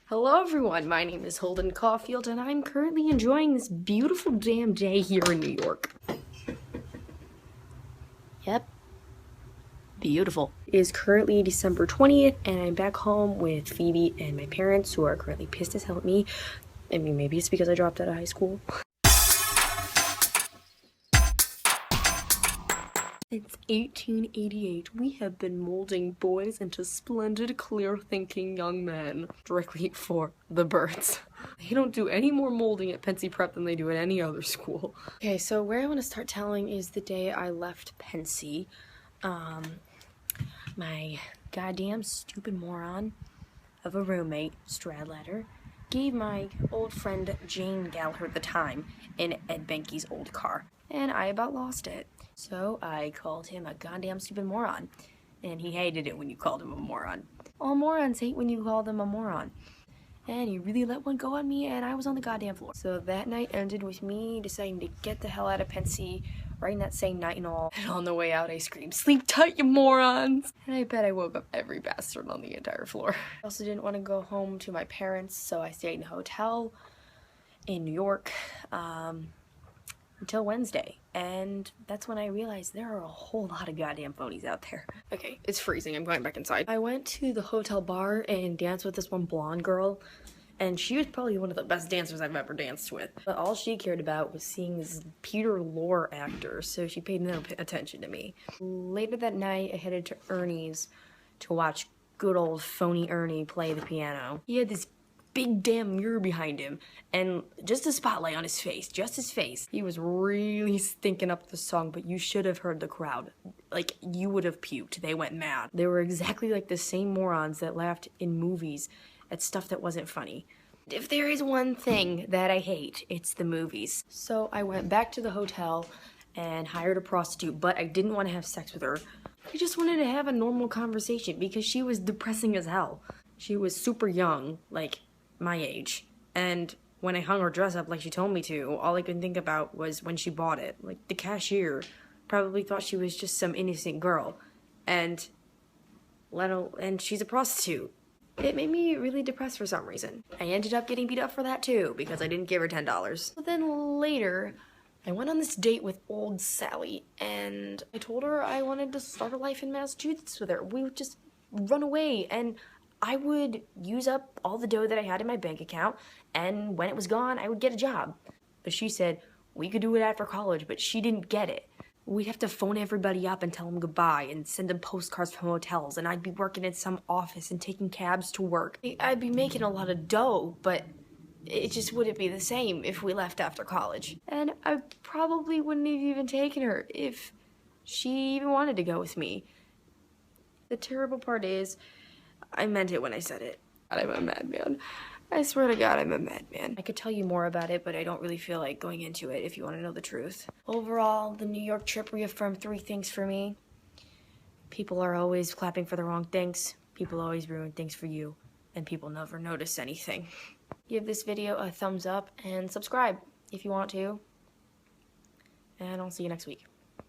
Hello everyone, my name is Holden Caulfield and I'm currently enjoying this beautiful damn day here in New York. Yep. Beautiful. It is currently December 20th and I'm back home with Phoebe and my parents who are currently pissed as hell at me. I mean, maybe it's because I dropped out of high school. Since 1888, we have been molding boys into splendid, clear-thinking young men directly for the birds. They don't do any more molding at Pensy Prep than they do at any other school. Okay, so where I want to start telling is the day I left Pensy. My goddamn stupid moron of a roommate, Stradlater, gave my old friend Jane Gallagher the time in Ed Benke's old car, and I about lost it. So I called him a goddamn stupid moron, and he hated it when you called him a moron. All morons hate when you call them a moron. And he really let one go on me, and I was on the goddamn floor. So that night ended with me deciding to get the hell out of Pensy right in that same night and all. And on the way out, I screamed, "Sleep tight, you morons!" And I bet I woke up every bastard on the entire floor. I also didn't want to go home to my parents, so I stayed in a hotel in New York until Wednesday. And that's when I realized there are a whole lot of goddamn phonies out there. Okay, it's freezing. I'm going back inside. I went to the hotel bar and danced with this one blonde girl, and she was probably one of the best dancers I've ever danced with. But all she cared about was seeing this Peter Lorre actor, so she paid no attention to me. Later that night, I headed to Ernie's to watch good old phony Ernie play the piano. He had this big damn mirror behind him, and just a spotlight on his face, just his face. He was really stinking up the song, but you should have heard the crowd. Like, you would have puked. They went mad. They were exactly like the same morons that laughed in movies at stuff that wasn't funny. If there is one thing that I hate, it's the movies. So I went back to the hotel and hired a prostitute, but I didn't want to have sex with her. I just wanted to have a normal conversation because she was depressing as hell. She was super young, like my age, and when I hung her dress up like she told me to, all I could think about was when she bought it. Like, the cashier probably thought she was just some innocent girl, and she's a prostitute. It made me really depressed for some reason. I ended up getting beat up for that too, because I didn't give her $10. But then later, I went on this date with old Sally, and I told her I wanted to start a life in Massachusetts with her. We would just run away, and I would use up all the dough that I had in my bank account, and when it was gone, I would get a job. But she said we could do it after college, but she didn't get it. We'd have to phone everybody up and tell them goodbye and send them postcards from hotels, and I'd be working in some office and taking cabs to work. I'd be making a lot of dough, but it just wouldn't be the same if we left after college. And I probably wouldn't have even taken her if she even wanted to go with me. The terrible part is, I meant it when I said it. I'm a madman. I swear to God, I'm a madman. I could tell you more about it, but I don't really feel like going into it if you want to know the truth. Overall, the New York trip reaffirmed 3 things for me. People are always clapping for the wrong things. People always ruin things for you. And people never notice anything. Give this video a thumbs up and subscribe if you want to. And I'll see you next week.